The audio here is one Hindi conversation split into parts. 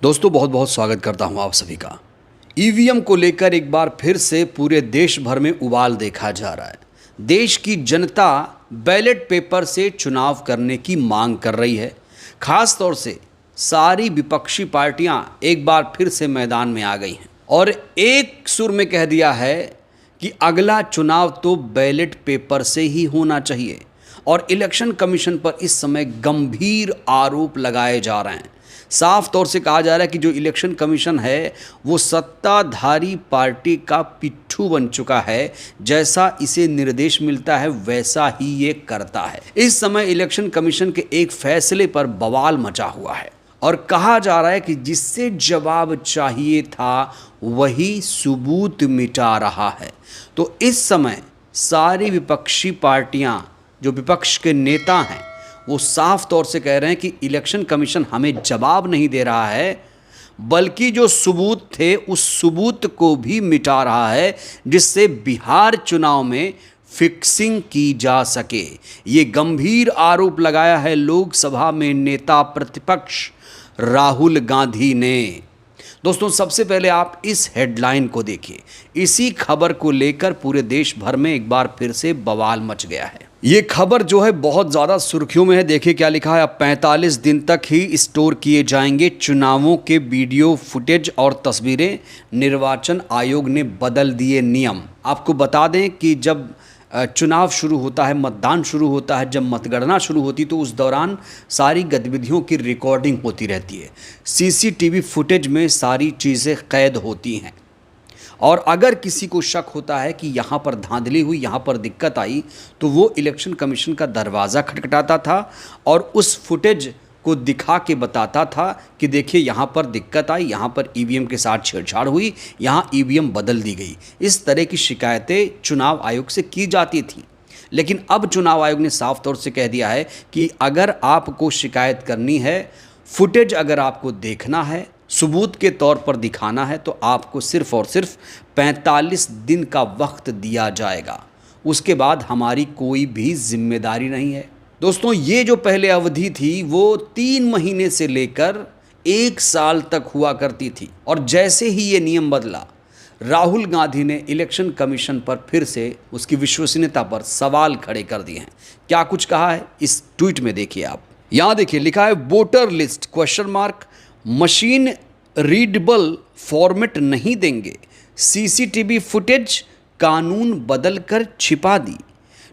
दोस्तों बहुत बहुत स्वागत करता हूं आप सभी का। ईवीएम को लेकर एक बार फिर से पूरे देश भर में उबाल देखा जा रहा है। देश की जनता बैलेट पेपर से चुनाव करने की मांग कर रही है। खास तौर से सारी विपक्षी पार्टियां एक बार फिर से मैदान में आ गई हैं और एक सुर में कह दिया है कि अगला चुनाव तो बैलेट पेपर से ही होना चाहिए और इलेक्शन कमीशन पर इस समय गंभीर आरोप लगाए जा रहे हैं। साफ तौर से कहा जा रहा है कि जो इलेक्शन कमीशन है वो सत्ताधारी पार्टी का पिट्ठू बन चुका है। जैसा इसे निर्देश मिलता है वैसा ही ये करता है। इस समय इलेक्शन कमीशन के एक फैसले पर बवाल मचा हुआ है और कहा जा रहा है कि जिससे जवाब चाहिए था वही सबूत मिटा रहा है। तो इस समय सारी विपक्षी पार्टियां, जो विपक्ष के नेता हैं, वो साफ तौर से कह रहे हैं कि इलेक्शन कमीशन हमें जवाब नहीं दे रहा है, बल्कि जो सबूत थे उस सबूत को भी मिटा रहा है जिससे बिहार चुनाव में फिक्सिंग की जा सके। ये गंभीर आरोप लगाया है लोकसभा में नेता प्रतिपक्ष राहुल गांधी ने। दोस्तों सबसे पहले आप इस हेडलाइन को देखिए। इसी खबर को लेकर पूरे देश भर में एक बार फिर से बवाल मच गया है। ये खबर जो है बहुत ज़्यादा सुर्खियों में है। देखिए क्या लिखा है। अब 45 दिन तक ही स्टोर किए जाएंगे चुनावों के वीडियो फुटेज और तस्वीरें। निर्वाचन आयोग ने बदल दिए नियम। आपको बता दें कि जब चुनाव शुरू होता है, मतदान शुरू होता है, जब मतगणना शुरू होती तो उस दौरान सारी गतिविधियों की रिकॉर्डिंग होती रहती है। सीसीटीवी फुटेज में सारी चीज़ें कैद होती हैं और अगर किसी को शक होता है कि यहाँ पर धांधली हुई, यहाँ पर दिक्कत आई, तो वो इलेक्शन कमीशन का दरवाज़ा खटखटाता था और उस फुटेज को दिखा के बताता था कि देखिए यहाँ पर दिक्कत आई, यहाँ पर ईवीएम के साथ छेड़छाड़ हुई, यहाँ ईवीएम बदल दी गई। इस तरह की शिकायतें चुनाव आयोग से की जाती थी। लेकिन अब चुनाव आयोग ने साफ तौर से कह दिया है कि अगर आपको शिकायत करनी है, फुटेज अगर आपको देखना है, सबूत के तौर पर दिखाना है, तो आपको सिर्फ और सिर्फ 45 दिन का वक्त दिया जाएगा। उसके बाद हमारी कोई भी जिम्मेदारी नहीं है। दोस्तों ये जो पहले अवधि थी वो 3 महीने से लेकर 1 साल तक हुआ करती थी और जैसे ही ये नियम बदला, राहुल गांधी ने इलेक्शन कमीशन पर फिर से उसकी विश्वसनीयता पर सवाल खड़े कर दिए हैं। क्या कुछ कहा है इस ट्वीट में देखिए आप। यहाँ देखिए लिखा है voter list question mark, machine readable format नहीं देंगे, सीसीटीवी फुटेज कानून बदलकर छिपा दी,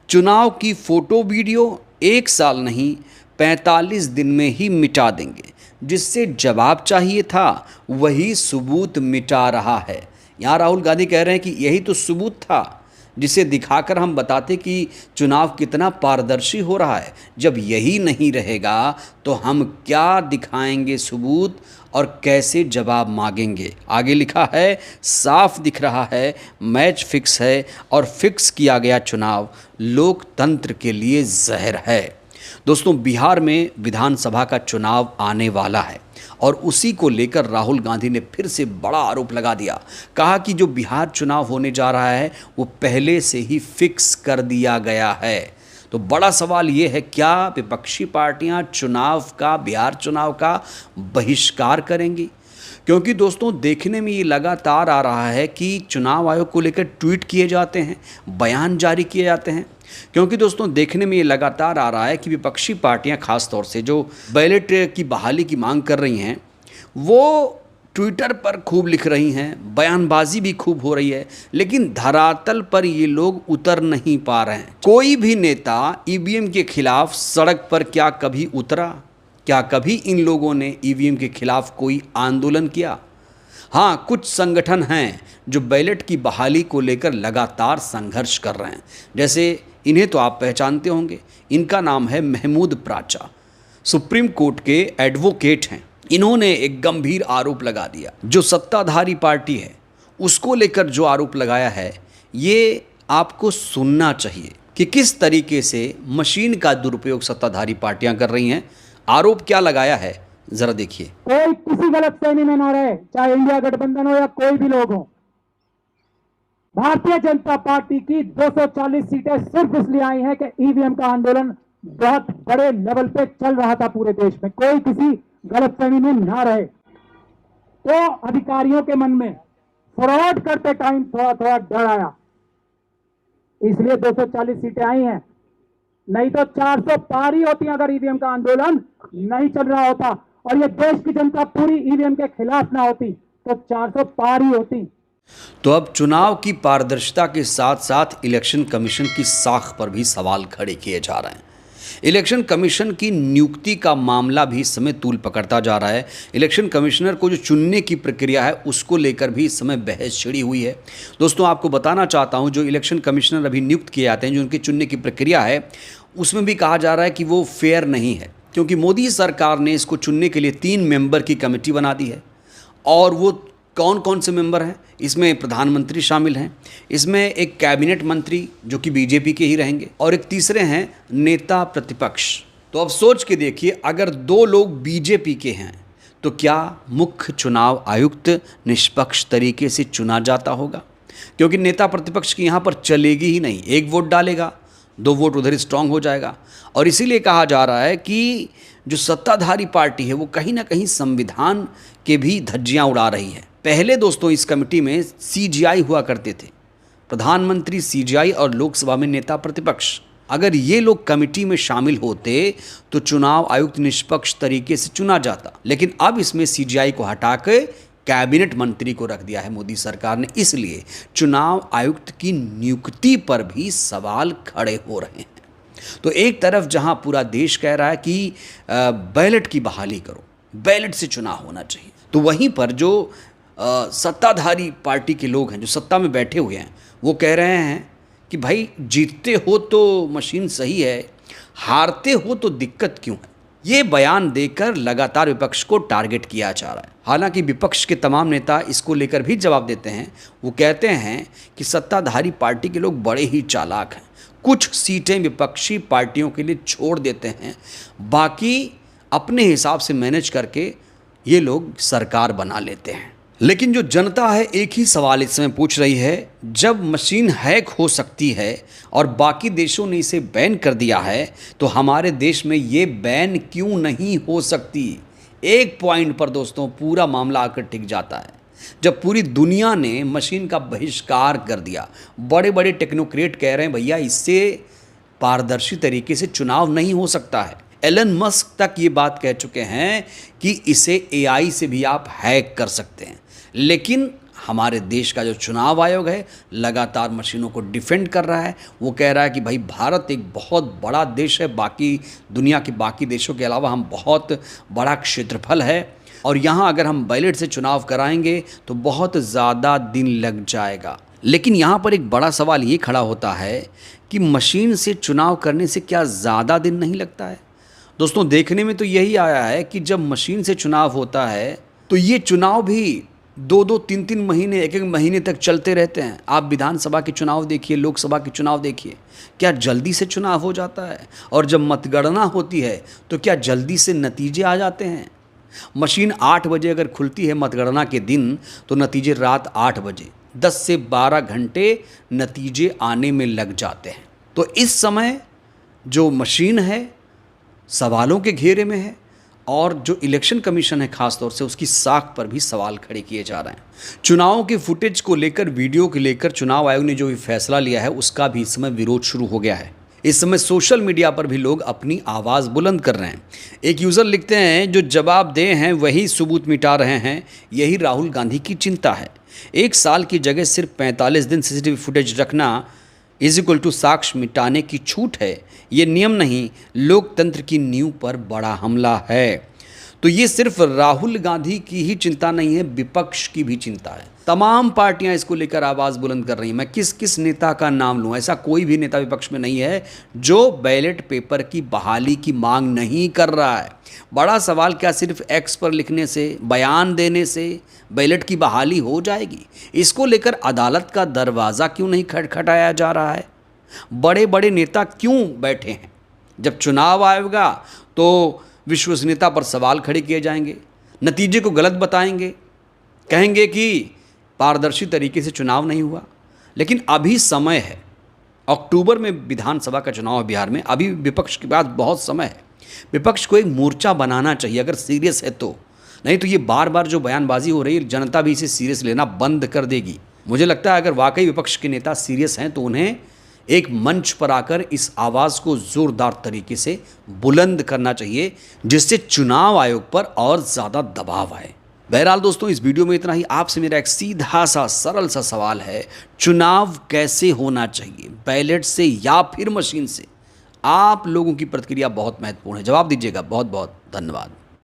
चुनाव की फोटो वीडियो 1 साल नहीं 45 दिन में ही मिटा देंगे, जिससे जवाब चाहिए था वही सबूत मिटा रहा है। यहाँ राहुल गांधी कह रहे हैं कि यही तो सबूत था जिसे दिखाकर हम बताते कि चुनाव कितना पारदर्शी हो रहा है। जब यही नहीं रहेगा तो हम क्या दिखाएंगे सबूत और कैसे जवाब मांगेंगे। आगे लिखा है साफ दिख रहा है मैच फिक्स है और फिक्स किया गया चुनाव लोकतंत्र के लिए जहर है। दोस्तों बिहार में विधानसभा का चुनाव आने वाला है और उसी को लेकर राहुल गांधी ने फिर से बड़ा आरोप लगा दिया। कहा कि जो बिहार चुनाव होने जा रहा है वो पहले से ही फिक्स कर दिया गया है। तो बड़ा सवाल ये है, क्या विपक्षी पार्टियां बिहार चुनाव का बहिष्कार करेंगी? क्योंकि दोस्तों देखने में ये लगातार आ रहा है कि चुनाव आयोग को लेकर ट्वीट किए जाते हैं, बयान जारी किए जाते हैं। क्योंकि दोस्तों देखने में ये लगातार आ रहा है कि विपक्षी पार्टियां खास तौर से जो बैलेट की बहाली की मांग कर रही हैं वो ट्विटर पर खूब लिख रही हैं, बयानबाजी भी खूब हो रही है, लेकिन धरातल पर ये लोग उतर नहीं पा रहे हैं। कोई भी नेता ईवीएम के खिलाफ सड़क पर क्या कभी उतरा? क्या कभी इन लोगों ने ईवीएम के खिलाफ कोई आंदोलन किया? हाँ, कुछ संगठन हैं जो बैलेट की बहाली को लेकर लगातार संघर्ष कर रहे हैं। जैसे इन्हें तो आप पहचानते होंगे, इनका नाम है महमूद प्राचा, सुप्रीम कोर्ट के एडवोकेट हैं। इन्होंने एक गंभीर आरोप लगा दिया। जो सत्ताधारी पार्टी है उसको लेकर जो आरोप लगाया है, ये आपको सुनना चाहिए कि किस तरीके से मशीन का दुरुपयोग सत्ताधारी पार्टियां कर रही हैं। आरोप क्या लगाया है जरा देखिए। कोई किसी गलतफहमी में ना रहे, चाहे इंडिया गठबंधन हो या कोई भी लोग हो। भारतीय जनता पार्टी की 240 सीटें सिर्फ इसलिए आई हैं कि ईवीएम का आंदोलन बहुत बड़े लेवल पे चल रहा था पूरे देश में। कोई किसी गलतफहमी में ना रहे। तो अधिकारियों के मन में फ्रॉड करते टाइम थोड़ा थोड़ा डर आया, इसलिए 240 सीटें आई हैं। नहीं तो 400 पार ही होती अगर ईवीएम का आंदोलन नहीं चल रहा होता और ये देश की जनता पूरी ईवीएम के खिलाफ ना होती तो 400 पार ही होती। तो अब चुनाव की पारदर्शिता के साथ साथ इलेक्शन कमीशन की साख पर भी सवाल खड़े किए जा रहे हैं। इलेक्शन कमीशन की नियुक्ति का मामला भी इस समय तूल पकड़ता जा रहा है। इलेक्शन कमिश्नर को जो चुनने की प्रक्रिया है उसको लेकर भी इस समय बहस छिड़ी हुई है। दोस्तों, आपको बताना चाहता हूं, जो इलेक्शन कमिश्नर अभी नियुक्त किए जाते हैं, जो उनके चुनने की प्रक्रिया है, उसमें भी कहा जा रहा है कि वो फेयर नहीं है, क्योंकि मोदी सरकार ने इसको चुनने के लिए 3 मेंबर की कमेटी बना दी है। और वो कौन कौन से मेंबर हैं? इसमें प्रधानमंत्री शामिल हैं, इसमें एक कैबिनेट मंत्री जो कि बीजेपी के ही रहेंगे, और एक तीसरे हैं नेता प्रतिपक्ष। तो अब सोच के देखिए, अगर 2 लोग बीजेपी के हैं तो क्या मुख्य चुनाव आयुक्त निष्पक्ष तरीके से चुना जाता होगा? क्योंकि नेता प्रतिपक्ष की यहाँ पर चलेगी ही नहीं, 1 वोट डालेगा, 2 वोट उधर स्ट्रांग हो जाएगा। और इसीलिए कहा जा रहा है कि जो सत्ताधारी पार्टी है वो कहीं ना कहीं संविधान के भी धज्जियां उड़ा रही है। पहले दोस्तों इस कमेटी में सीजीआई हुआ करते थे, प्रधानमंत्री सीजीआई और लोकसभा में नेता प्रतिपक्ष। अगर ये लोग कमेटी में शामिल होते तो चुनाव आयुक्त निष्पक्ष तरीके से चुना जाता, लेकिन अब इसमें सीजीआई को हटा के कैबिनेट मंत्री को रख दिया है मोदी सरकार ने। इसलिए चुनाव आयुक्त की नियुक्ति पर भी सवाल खड़े हो रहे हैं। तो एक तरफ जहां पूरा देश कह रहा है कि बैलेट की बहाली करो, बैलेट से चुनाव होना चाहिए, तो वहीं पर जो सत्ताधारी पार्टी के लोग हैं, जो सत्ता में बैठे हुए हैं, वो कह रहे हैं कि भाई जीतते हो तो मशीन सही है, हारते हो तो दिक्कत क्यों है। ये बयान देकर लगातार विपक्ष को टारगेट किया जा रहा है। हालांकि विपक्ष के तमाम नेता इसको लेकर भी जवाब देते हैं। वो कहते हैं कि सत्ताधारी पार्टी के लोग बड़े ही चालाक हैं, कुछ सीटें विपक्षी पार्टियों के लिए छोड़ देते हैं, बाकी अपने हिसाब से मैनेज करके ये लोग सरकार बना लेते हैं। लेकिन जो जनता है एक ही सवाल इस समय पूछ रही है, जब मशीन हैक हो सकती है और बाकी देशों ने इसे बैन कर दिया है तो हमारे देश में ये बैन क्यों नहीं हो सकती। एक पॉइंट पर दोस्तों पूरा मामला आकर टिक जाता है। जब पूरी दुनिया ने मशीन का बहिष्कार कर दिया, बड़े बड़े टेक्नोक्रेट कह रहे हैं भैया इससे पारदर्शी तरीके से चुनाव नहीं हो सकता है। एलन मस्क तक ये बात कह चुके हैं कि इसे एआई से भी आप हैक कर सकते हैं। लेकिन हमारे देश का जो चुनाव आयोग है लगातार मशीनों को डिफेंड कर रहा है। वो कह रहा है कि भाई भारत एक बहुत बड़ा देश है, बाकी दुनिया के बाकी देशों के अलावा हम बहुत बड़ा क्षेत्रफल है और यहाँ अगर हम बैलेट से चुनाव कराएंगे तो बहुत ज़्यादा दिन लग जाएगा। लेकिन यहाँ पर एक बड़ा सवाल ये खड़ा होता है कि मशीन से चुनाव करने से क्या ज़्यादा दिन नहीं लगता है। दोस्तों, देखने में तो यही आया है कि जब मशीन से चुनाव होता है तो ये चुनाव भी 2-2, 3-3 महीने, 1-1 महीने तक चलते रहते हैं। आप विधानसभा के चुनाव देखिए, लोकसभा के चुनाव देखिए, क्या जल्दी से चुनाव हो जाता है? और जब मतगणना होती है तो क्या जल्दी से नतीजे आ जाते हैं? मशीन 8 बजे अगर खुलती है मतगणना के दिन तो नतीजे रात 8 बजे, 10 से 12 घंटे नतीजे आने में लग जाते हैं। तो इस समय जो मशीन है सवालों के घेरे में है और जो इलेक्शन कमीशन है खास तौर से उसकी साख पर भी सवाल खड़े किए जा रहे हैं। चुनावों के फुटेज को लेकर, वीडियो को लेकर चुनाव आयोग ने जो भी फैसला लिया है उसका भी इस समय विरोध शुरू हो गया है। इस समय सोशल मीडिया पर भी लोग अपनी आवाज़ बुलंद कर रहे हैं। एक यूज़र लिखते हैं, जो जवाब दे हैं वही सबूत मिटा रहे हैं, यही राहुल गांधी की चिंता है। 1 साल की जगह सिर्फ 45 दिन सीसीटीवी फुटेज रखना = साक्ष्य मिटाने की छूट है। ये नियम नहीं, लोकतंत्र की नींव पर बड़ा हमला है। तो ये सिर्फ राहुल गांधी की ही चिंता नहीं है, विपक्ष की भी चिंता है। तमाम पार्टियां इसको लेकर आवाज़ बुलंद कर रही हैं। मैं किस किस नेता का नाम लूं? ऐसा कोई भी नेता विपक्ष में नहीं है जो बैलेट पेपर की बहाली की मांग नहीं कर रहा है। बड़ा सवाल, क्या सिर्फ एक्स पर लिखने से, बयान देने से बैलेट की बहाली हो जाएगी? इसको लेकर अदालत का दरवाज़ा क्यों नहीं खटखटाया जा रहा है? बड़े बड़े नेता क्यों बैठे हैं? जब चुनाव आएगा तो विश्वसनीयता पर सवाल खड़े किए जाएंगे, नतीजे को गलत बताएंगे, कहेंगे कि पारदर्शी तरीके से चुनाव नहीं हुआ। लेकिन अभी समय है, अक्टूबर में विधानसभा का चुनाव है बिहार में, अभी विपक्ष के पास बहुत समय है। विपक्ष को एक मोर्चा बनाना चाहिए अगर सीरियस है तो। नहीं तो ये बार बार जो बयानबाजी हो रही है, जनता भी इसे सीरियस लेना बंद कर देगी। मुझे लगता है अगर वाकई विपक्ष के नेता सीरियस हैं तो उन्हें एक मंच पर आकर इस आवाज़ को ज़ोरदार तरीके से बुलंद करना चाहिए, जिससे चुनाव आयोग पर और ज़्यादा दबाव आए। बहरहाल दोस्तों, इस वीडियो में इतना ही। आपसे मेरा एक सीधा सा सरल सा सवाल है, चुनाव कैसे होना चाहिए, बैलेट से या फिर मशीन से? आप लोगों की प्रतिक्रिया बहुत महत्वपूर्ण है, जवाब दीजिएगा। बहुत बहुत धन्यवाद।